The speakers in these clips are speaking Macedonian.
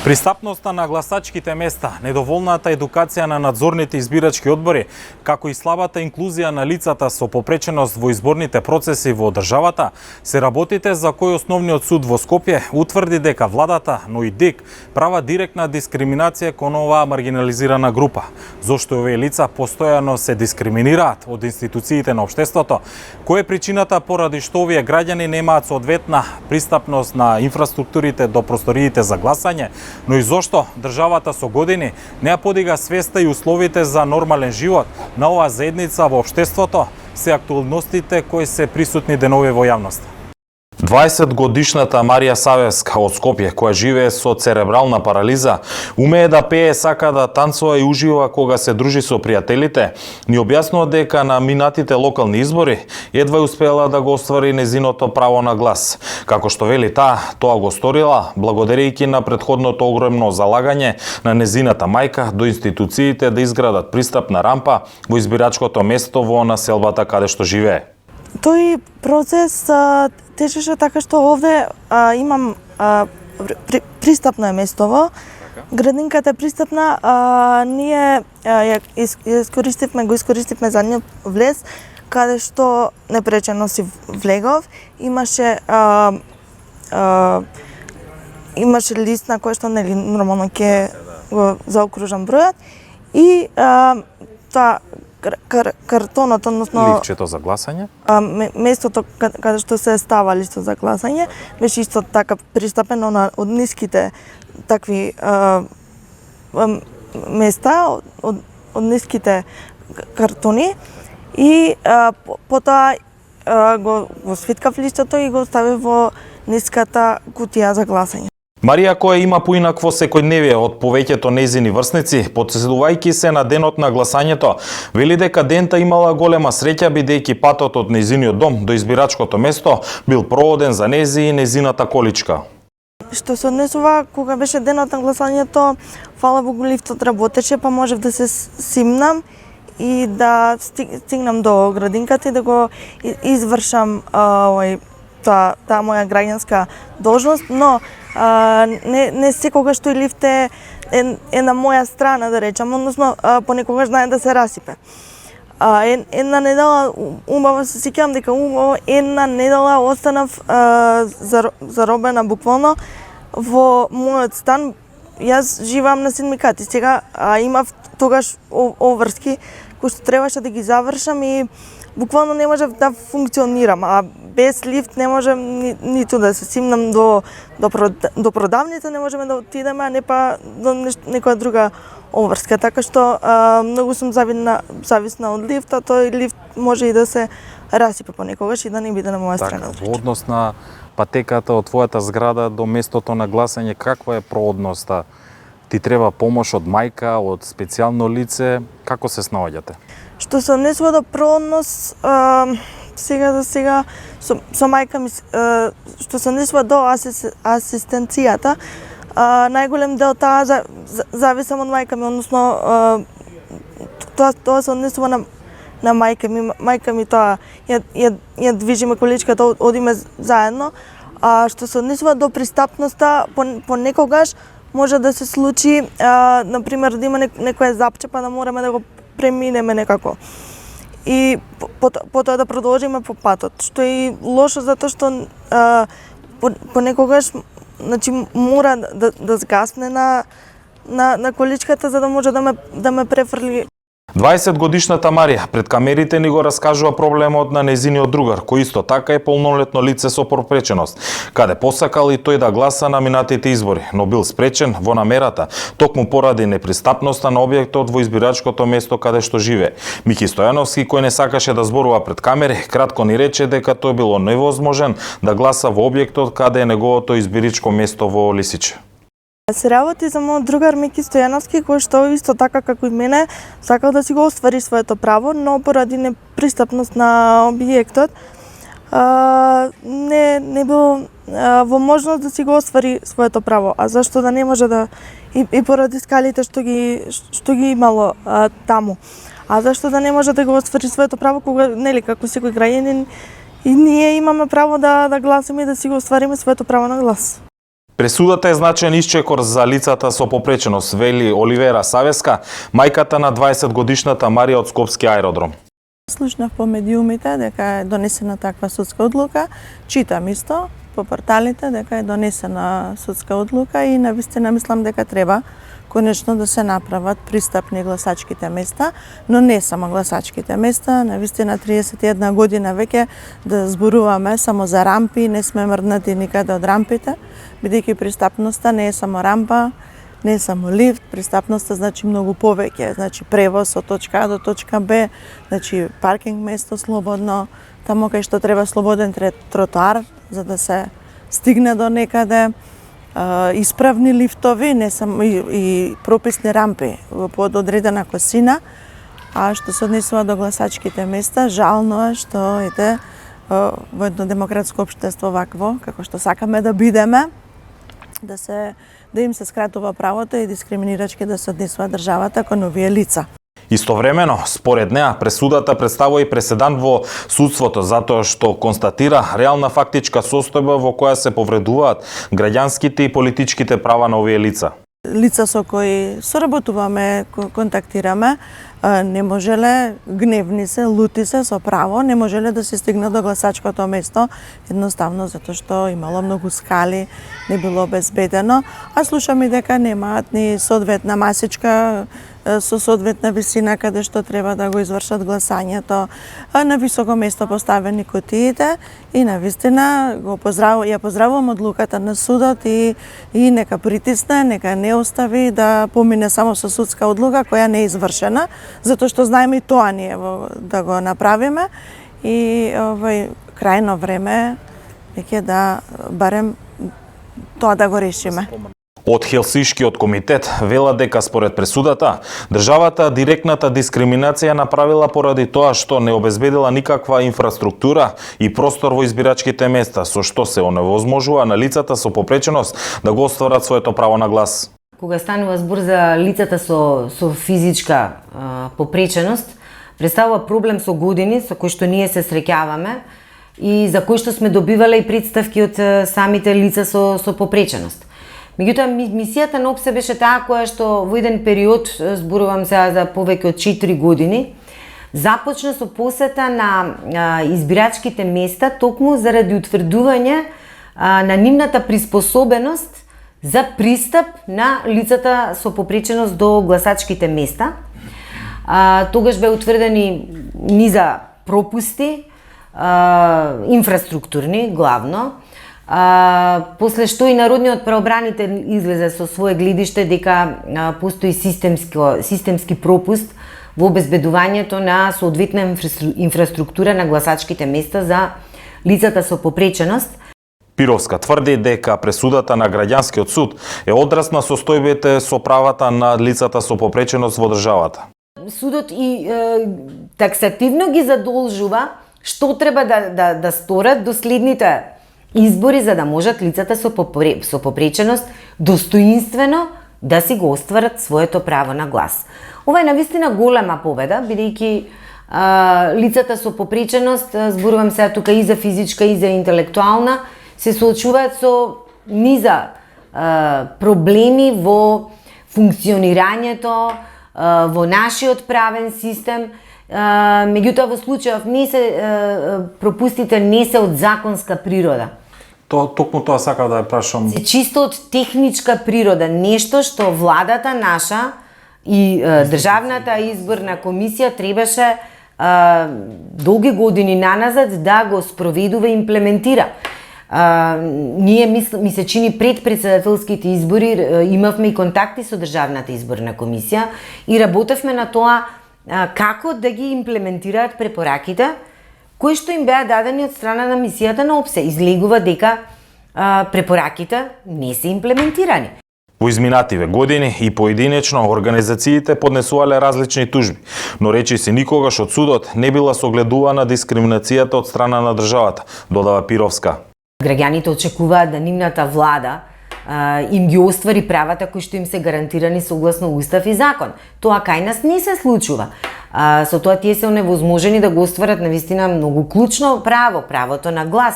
Пристапноста на гласачките места, недоволната едукација на надзорните избирачки одбори, како и слабата инклузија на лицата со попреченост во изборните процеси во државата, се работите за кои Основниот суд во Скопје утврди дека владата, но и ДИК, права директна дискриминација кон оваа маргинализирана група. Зошто овие лица постојано се дискриминираат од институциите на општеството? Кој е причината поради што овие граѓани немаат соодветна пристапност на инфраструктурите до просториите за гласање, но и зошто државата со години не ја подига свеста и условите за нормален живот на оваа заедница во општеството, се актуалностите кои се присутни денови во јавноста. 20 годишната Марија Савевска од Скопје, која живее со церебрална парализа, умее да пее, сака да танцува и ужива кога се дружи со пријателите, ни објаснува дека на минатите локални избори едва успела да го оствари незиното право на глас. Како што вели таа, тоа го сторила благодарејќи на претходното огромно залагање на незината мајка до институциите да изградат пристапна рампа во избирачкото место во населбата каде што живее. Тој процес течеше така што овде имам пристапно е местово. Градинката е пристапна, ние ја искористивме задниот влез, каде што непречено си влегов. Имаше лист на кој што нели нормално ќе го заокружам бројот и таа картонот, односно лифчето за гласање, местото каде што се става листот за гласање, беше исто така пристапено на од ниските такви места, од ниските картони и потоа го свиткав листото и го ставив во ниската кутија за гласање. Марија, која има поинакво секојдневие од повеќето нејзини врсници, подсетувајќи се на денот на гласањето, вели дека дента имала голема среќа бидејќи патот од нејзиниот дом до избирачкото место бил проводен за нејзи и нејзината количка. Што се однесува кога беше денот на гласањето, фала Богу лифтот работеше, па можев да се симнам и да стигнам до градинката и да го извршам таа моја граѓанска должност, но не секогаш тој лифт е на моја страна, да речам, односно понекогаш знае да се расипе. Една недела, убаво се сеќавам дека една недела останав заробена буквално во мојот стан. Јас живеам на Синдикат и сега имав тогаш обврски кои што требаше да ги завршам и буквално не можев да функционирам, а без лифт не можем ниту да се симнам до продавница, не можеме да отидеме, а не па до некоја друга обврска. Така што многу сум зависна од лифта, тој лифт може и да се расипе понекогаш и да не биде на моја страна. Во однос на патеката од твојата зграда до местото на гласање, каква е проодноста? Ти треба помош од мајка, од специјално лице, како се снаоѓате? Што се однесува до прооднос, сега со мајка ми, што се однесува до асистенцијата, најголем дел таа зависам од мајка ми, односно тоа се однесува на мајка ми. Мајка ми тоа ја движиме количката, одиме заедно. Што се однесува до пристапноста, понекогаш може да се случи, например, да има некоја запчепа, да мораме да го преминеме некако. И потоа да продолжиме по патот, што е лошо затоа што понекогаш мора да згасне на количката за да може да ме префрли. 20 годишната Марија пред камерите ни го раскажува проблемот на нејзиниот другар, кој исто така е полнолетно лице со попреченост, каде посакал и тој да гласа на минатите избори, но бил спречен во намерата, токму поради непристапноста на објектот во избирачкото место каде што живее. Мики Стојановски, кој не сакаше да зборува пред камери, кратко ни рече дека тој било невозможен да гласа во објектот каде е неговото избирачко место во Лисиче. Се работи за мојот другар Мики Стојановски, кој што исто така како и мене сакал да си го оствари своето право, но поради непристапност на објектот не бил во можност да си го оствари своето право. А зашто да не може да и поради скалите што ги имало таму. А зашто да не може да го оствари своето право кога нели како секој граѓанин и ние имаме право да гласаме и да си го оствариме своето право на глас. Пресудата е значаен исчекор за лицата со попреченост, вели Оливера Савеска, мајката на 20-годишната Марија од Скопски аеродром. Слушнав по медиумите дека е донесена таква судска одлука, читам исто по порталите дека е донесена судска одлука и навистина мислам дека треба конечно да се направат пристапни гласачките места, но не само гласачките места, навистина 31 година веќе да зборуваме само за рампи, не сме мрднати никаде од рампите, бидејќи пристапноста не е само рампа, не е само лифт, пристапноста значи многу повеќе, значи превоз од точка А до точка Б, значи паркинг место слободно, таму кај што треба слободен тротоар за да се стигне до некаде, исправни лифтови, не само и прописни рампи под одредена косина. А што се однесува до гласачките места, жално е што во едно демократско општество вакво, како што сакаме да бидеме, да им се скратува правото и дискриминирачки да се однесува државата кон овие лица. Истовремено, според неа, пресудата представува и преседан во судството, затоа што констатира реална фактичка состојба во која се повредуваат граѓанските и политичките права на овие лица. Лица со кои соработуваме, контактираме, не можеле, гневни се, лути се, со право, не можеле да се стигнат до гласачкото место, едноставно затоа што имало многу скали, не било безбедено, а слушам и дека немаат ни соодветна масичка со соодветна висина каде што треба да го извршат гласањето, на високо место поставени кутиите и навистина ја поздравувам одлуката на судот и нека притисне, нека не остави да помине само со судска одлука која не е извршена, затоа што знаеме и тоа ние да го направиме и крајно време веќе да барем тоа да го решиме. Од Хелсиншкиот комитет велат дека според пресудата, државата директната дискриминација направила поради тоа што не обезбедила никаква инфраструктура и простор во избирачките места, со што се оневозможува на лицата со попреченост да го остварат своето право на глас. Кога станува збор за лицата со физичка попреченост, представува проблем со години со кој што ние се среќаваме и за кој што сме добивале и представки од самите лица со попреченост. Меѓутоа, мисијата на ОПСЕ беше таа која што во еден период, зборувам сега за повеќе од 4 години, започна со посета на избирачките места токму заради утврдување на нивната приспособеност за пристап на лицата со попреченост до гласачките места. Тогаш бе утврдени низа пропусти, инфраструктурни главно, после што и народниот правобранител излезе со свое гледиште дека постои системски пропуст во обезбедувањето на соодветна инфраструктура на гласачките места за лицата со попреченост. Пировска тврди дека пресудата на граѓанскиот суд е одраз на состојбите со правата на лицата со попреченост во државата. Судот и таксативно ги задолжува што треба да сторат до следните избори за да можат лицата со попреченост достоинствено да си го остварат своето право на глас. Ова е навистина голема победа, бидејќи лицата со попреченост, зборувам сега тука и за физичка и за интелектуална, се соочуваат со низа проблеми во функционирањето, во нашиот правен систем. Меѓутоа во случајов пропустите не се од законска природа. Токму тоа сакав да ја прашам. Се чисто од техничка природа, нешто што владата наша и Државната изборна комисија требаше долги години наназад да го спроведува и имплементира. Ние ми се чини пред председателските избори имавме и контакти со Државната изборна комисија и работевме на тоа како да ги имплементираат препораките кои што им беа дадени од страна на мисијата на ОПСЕ. Излегува дека препораките не се имплементирани. Во изминативе години и поединечно организациите поднесувале различни тужби, но речиси никогаш од судот не била согледувана дискриминацијата од страна на државата, додава Пировска. Граѓаните очекуваат да нивната влада им ги оствари правата кои што им се гарантирани согласно устав и закон. Тоа кај нас не се случува. Со тоа тие се оневозможени да го остварат навистина многу клучно право, правото на глас.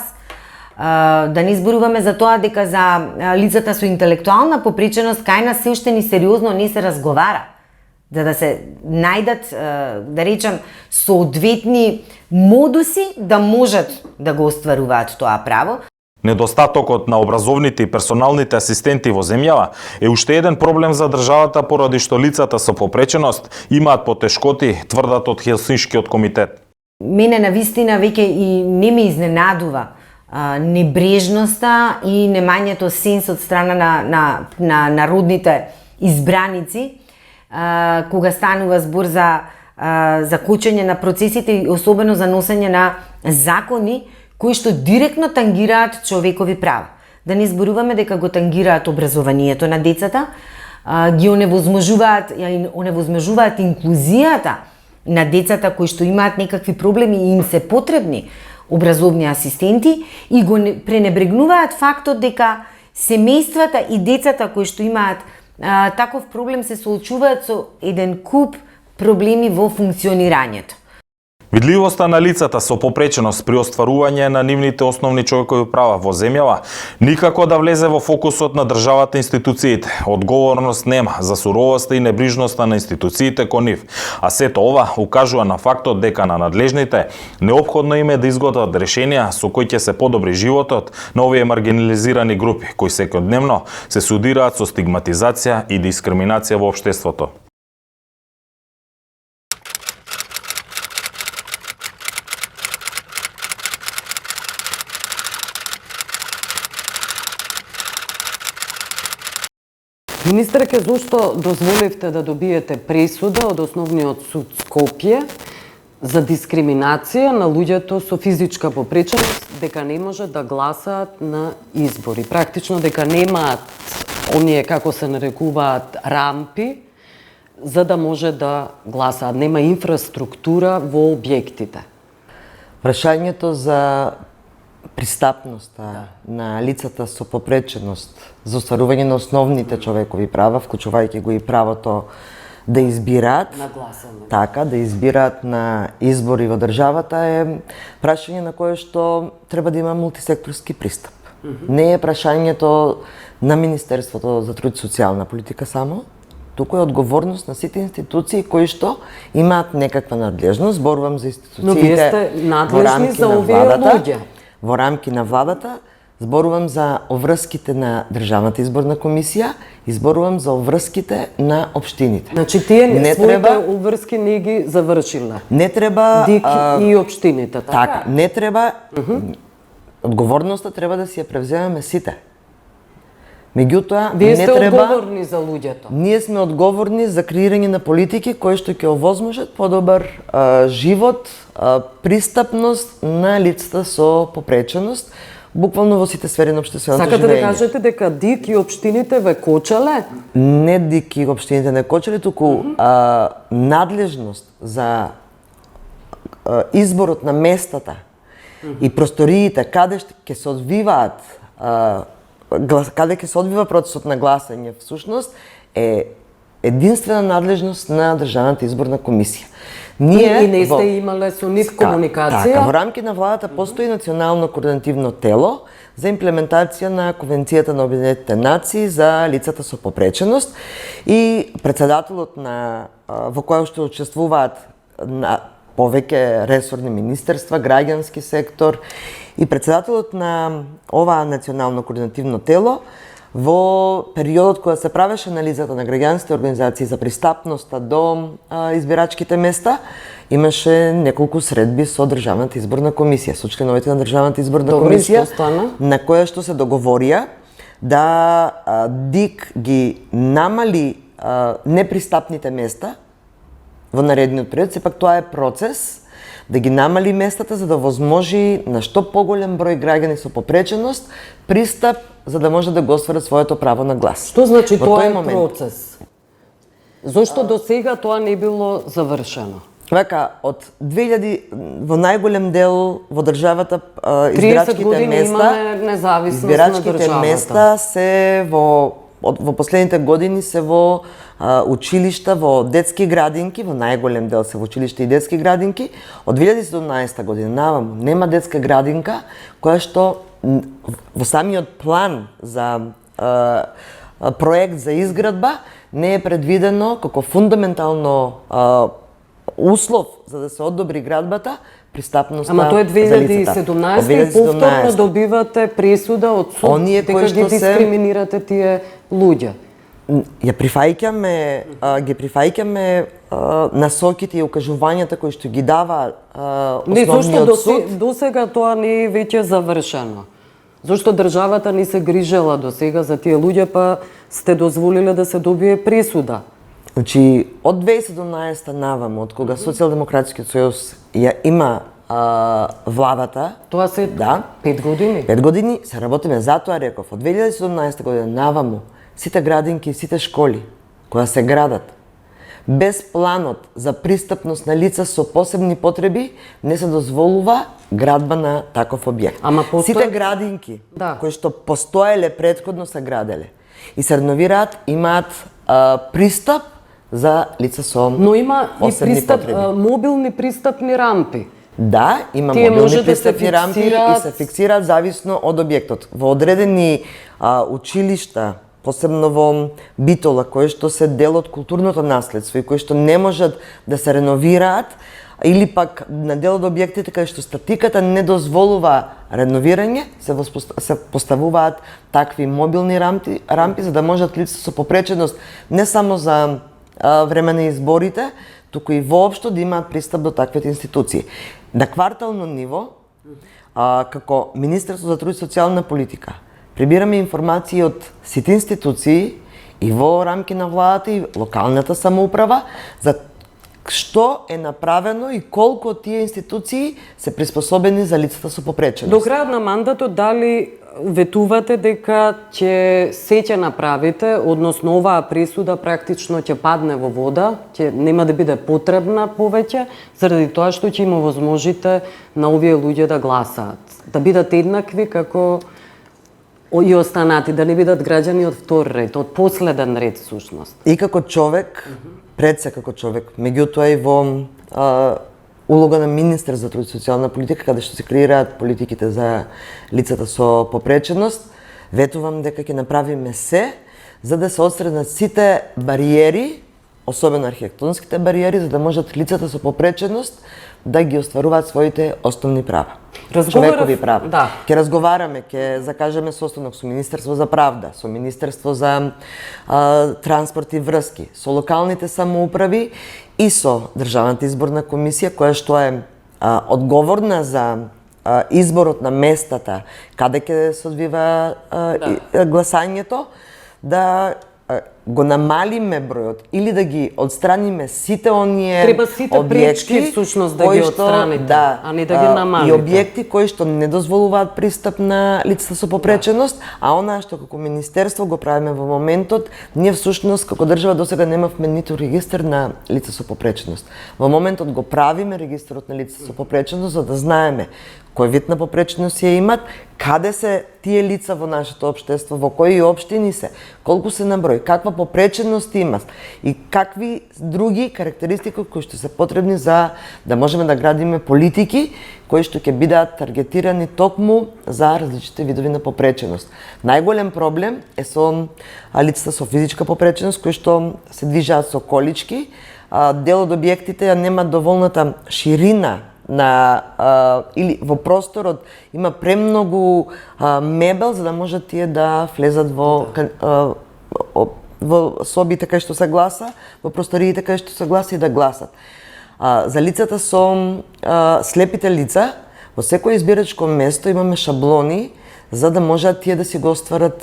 Да не зборуваме за тоа дека за лицата со интелектуална попреченост кај нас се уште ни сериозно не се разговара. Да се најдат, да речем, соодветни модуси да можат да го остваруваат тоа право. Недостатокот на образовните и персоналните асистенти во земјава е уште еден проблем за државата поради што лицата со попреченост имаат потешкоти, тврдат од Хелсиншкиот комитет. Мене навистина веќе и не ме изненадува небрежноста и немањето сенс од страна на народните избраници кога станува збор за кочење на процесите и особено за носење на закони кои што директно тангираат човекови права. Да не зборуваме дека го тангираат образованието на децата, ги оневозможуваат инклузијата на децата кои што имаат некакви проблеми и им се потребни образовни асистенти и го пренебрегнуваат фактот дека семејствата и децата кои што имаат таков проблем се соочуваат со еден куп проблеми во функционирањето. Видливоста на лицата со попреченост при остварување на нивните основни човекови права во земјава никако да влезе во фокусот на државата и институциите. Одговорност нема за суровоста и небрижноста на институциите кон нив. А сето ова укажува на фактот дека на надлежните неопходно им е да изготват решенија со кои ќе се подобри животот на овие маргинализирани групи кои секојдневно се судираат со стигматизација и дискриминација во општеството. Министерке, зошто дозволивте да добиете пресуда од Основниот суд Скопје за дискриминација на луѓето со физичка попреченост дека не можат да гласаат на избори? Практично дека немаат оние, како се нарекуваат, рампи за да може да гласаат. Нема инфраструктура во објектите. Прашањето за пристапноста на лицата со попреченост за остварување на основните човекови права, вклучувајќи го и правото да избираат, На гласање. така, да избираат на избори во државата е прашање на кое што треба да има мултисекторски пристап. Не е прашањето на Министерството за труд и социјална политика само, туку е одговорност на сите институции кои што имаат некаква надлежност, зборувам за институциите. Но вие сте надлежни за овие луѓе. Во рамки на владата, зборувам за обврските на Државната изборна комисија и зборувам за обврските на општините. Значи тие не своите треба обврски не ги завршиле. не треба ДИК и општините, така, не треба одговорноста треба да си ја превземеме сите. Меѓутоа, Вие не сте треба одговорни за луѓето. Ние сме одговорни за креирање на политики кои што ќе овозможат подобар живот, пристапност на лицата со попреченост, буквално во сите сфери на општественото Сакате живење. да кажете дека ДИК и општините ве кочеле? Не ДИК и општините не кочеле, туку надлежност за изборот на местата и просториите каде ќе се одвиваат каде ќе се одвива процесот на гласање всушност е единствена надлежност на Државната изборна комисија. И не сте имале со нив комуникација? Така, во рамки на владата постои национално координативно тело за имплементација на Конвенцијата на Обединетите нации за лицата со попреченост и председателот на во која што учествуваат на повеќе ресорни министерства, граѓански сектор и председателот на ова национално координативно тело во периодот кога се правеше анализата на граѓанските организации за пристапноста до избирачките места, имаше неколку средби со Државната изборна комисија, со членовите на Државната изборна комисија, на која што се договорија да ДИК ги намали непристапните места во наредниот период. Сепак тоа е процес да ги намали местата за да возможи на што поголем број граѓани со попреченост пристап за да може да го остварат своето право на глас. Што значи Во тоа тој е момент, процес? Зошто до сега тоа не било завршено? Вака, од 2000 во најголем дел во државата 30 избирачките години места, имаме независност на избирачките државата. места се во последните години се во училишта, во детски градинки, во најголем дел се во училишта и детски градинки. Од 2017 година наваму нема детска градинка која што во самиот план за проект за изградба не е предвидено како фундаментално услов за да се одобри градбата пристапноста. Ама тоа е за лицата. 2017 и повторно добивате пресуда од суд Оние дека кои ги што се- дискриминирате тие луѓе. Ги прифаќаме насоките и укажувањата кои што ги дава Не, зошто основниот суд. до сега тоа не е веќе завршено? Зошто државата не се грижела до сега за тие луѓе, па сте дозволиле да се добие пресуда? Значи, од 2017 наваму, од кога Социјалдемократскиот сојуз ја има владата, Тоа се да, 5 години. 5 години се работиме, затоа реков, од 2017 година наваму, сите градинки и сите школи кои се градат, без планот за пристапност на лица со посебни потреби, не се дозволува градба на таков објект. Ама постојат- Сите градинки Да. кои што постоеле претходно се граделе и се реновираат, имаат пристап за лица со Но има и посебни потреби. мобилни пристапни рампи. Да, има Тие може мобилни да се пристапни рампи и фиксираат- се фиксираат зависно од објектот. Во одредени училишта, посебно во Битола, кои што се дел од културното наследство и кои што не можат да се реновираат, или пак на дел од објектите каде што статиката не дозволува реновирање, се поставуваат такви мобилни рампи за да можат лица со попреченост не само за време на изборите, туку и воопшто да имаат пристап до таквите институции. На квартално ниво, како Министерство за труд и социјална политика, прибираме информации од сите институции и во рамки на владата и локалната самоуправа за што е направено и колку од тие институции се приспособени за лицата со попреченост. До крајот на мандатот дали ветувате дека се ќе направите, односно оваа пресуда практично ќе падне во вода, ќе нема да биде потребна повеќе, заради тоа што ќе им овозможите на овие луѓе да гласаат, да бидат еднакви како и останати, да не бидат граѓани од втор ред, од последен ред всушност. И како човек, пред се како човек, меѓутоа и во улога на министер за труд и социјална политика, каде што се креираат политиките за лицата со попреченост, ветувам дека ќе направиме се за да се отстранат сите бариери, особено архитектонските бариери, за да можат лицата со попреченост да ги остваруваат своите основни права. Човекови права. Да. Ќе разговараме, ќе закажеме состанок со Министерство за правда, со Министерство за транспорт и врски, со локалните самоуправи и со Државната изборна комисија, која што е одговорна за изборот на местата каде ќе се одвива гласањето, да го намалиме бројот или да ги одстраниме сите оние Треба сите пречки всушност да ги одстраните, а не да ги намалите. И објекти кои што не дозволуваат пристап на лицата со попреченост, а она што како министерство го правиме во моментот, ние всушност како држава досега немавме ниту регистар на лица со попреченост. Во моментот го правиме регистрот на лица со попреченост за да знаеме кој вид на попреченост ја имат, каде се тие лица во нашето општество, во кои општини се, колку се на број, каква попреченост имат и какви други карактеристики кои што се потребни за да можеме да градиме политики кои што ќе бидат таргетирани токму за различните видови на попреченост. Најголем проблем е со лицата со физичка попреченост кои што се движаат со колички, дел од објектите ја немаат доволната ширина или во просторот има премногу мебел за да можат тие да влезат во собите кај што се гласа, во просториите кај што се гласа и да гласат. За лицата со слепите лица, во секој избирачко место имаме шаблони за да можат тие да си го остварат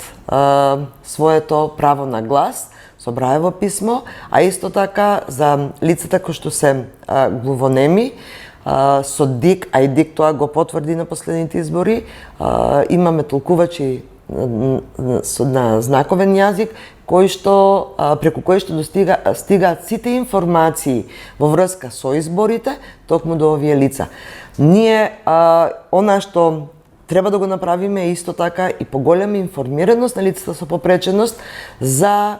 своето право на глас со Брајево писмо, а исто така за лицата кои што се глувонеми, со ДИК, а и ДИК тоа го потврди на последните избори, имаме толкувачи на знаковен јазик, преку кои што стигаат сите информации во врска со изборите, токму до овие лица. Ние, она што треба да го направиме е исто така и поголема информираност на лицата со попреченост за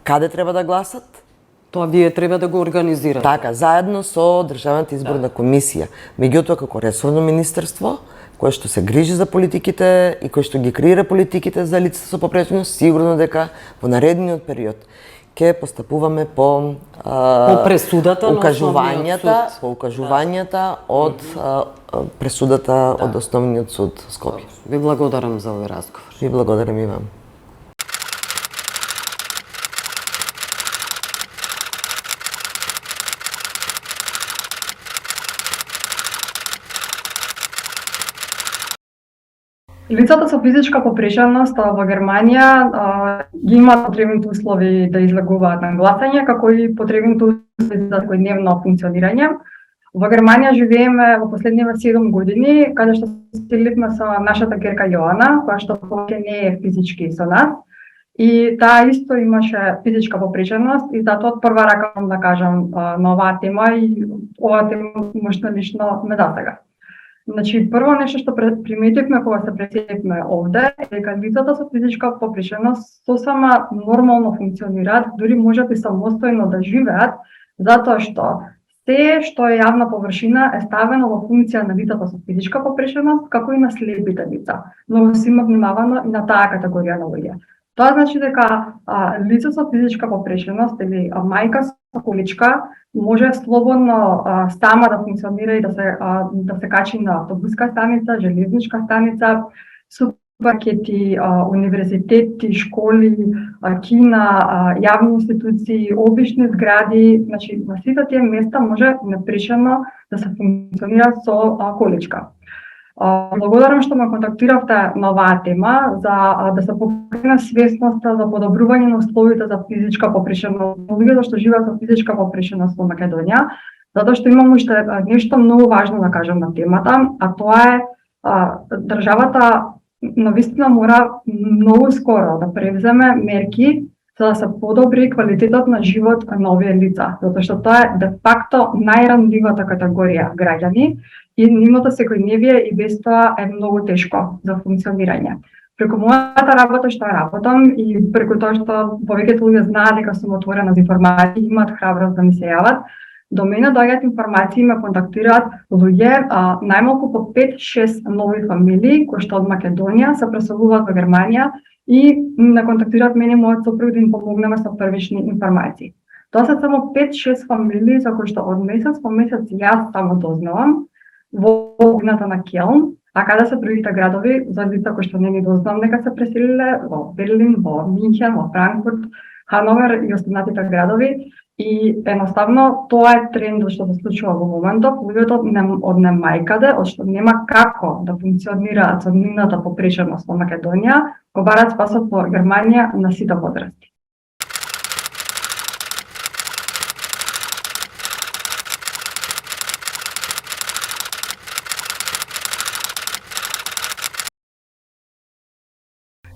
каде треба да гласат. Тоа вие треба да го организирате. Така, заедно со Државната изборна комисија. Меѓутоа, како ресорно министерство, кој што се грижи за политиките и кој што ги креира политиките за лицата со попреченост, сигурно дека во наредниот период ќе постапуваме по пресудата на укажувањата, Основниот суд. по укажувањата од пресудата од Основниот суд Скопје. Ви благодарам за овој разговор. Ви благодарам и вам. Лицата со физичка попреченост во Германија ги имаат потребните услови да излегуваат на гласање, како и потребните услови за секојдневно функционирање. Во Германија живееме во последниве 7 години, каде што се селивме со нашата ќерка Јоана, која што повеќе не е физички со нас. И таа исто имаше физичка попреченост и затоа од прва рака да кажам на оваа тема и оваа тема можда лично ме засега. Значи, прво нешто што приметивме кога се преселивме овде е дека лицата со физичка попреченост сосема нормално функционираат, дури можат и самостојно да живеат, затоа што се што е јавна површина е ставено во функција на лицата со физичка попреченост, како и на слепите лица. Многу се има внимавано и на таа категорија на луѓе. Тоа значи дека лице со физичка попреченост или мајка со количка може слободно сама да функционира и да се качи на автобуска станица, железничка станица, супермаркети, универзитети, школи, кина, јавни институции, обични згради, значи на сите тие места може непрешено да се функционира со количка. Благодарам што ме контактиравте на оваа тема за да се покрена свесноста за подобрување на условите за физичка попреченост, луѓето што живеат со физичка попреченост во Македонија, затоа што имам уште нешто многу важно да кажам на темата, а тоа е државата навистина мора многу скоро да превземе мерки за да се подобри квалитетот на живот на овие лица, затоа што тоа е де факто најранливата категорија граѓани и нивното секојдневие и без тоа е многу тешко за функционирање. Преку мојата работа што работам и преку тоа што повеќето луѓе знаат дека сум отворена за информации, имаат храброст да ми се јават, до мене доаѓаат информации и ме контактираат луѓе, најмалку по 5-6 нови фамилии кои што од Македонија се преселуваат во Германија и ме контактираат мене и мојот сопруг да им помогнеме со првични информации. Тоа се само 5-6 фамилии за кои што од месец по месец јас само дознавам во општината на Келн, а каде се другите градови за лица кои што не ни дознавам дека се преселиле во Берлин, во Минхен, во Франкфурт, Хановер и останатите градови. И едноставно тоа е трендот што се случува во моментот, луѓето од немајкаде, од што нема како да функционираат со нивната попреченост во Македонија, го бараат спасот во Германија на сите возрасти.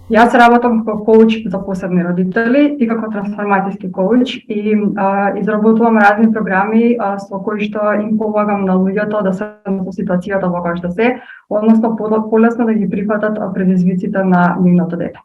Јас работам како коуч за посебни родители и како трансформацијски коуч и изработувам разни програми со кои што им помагам на луѓето да се со ситуацијата во која што се, односно полесно да ги прифатат предизвиците на нивното дете.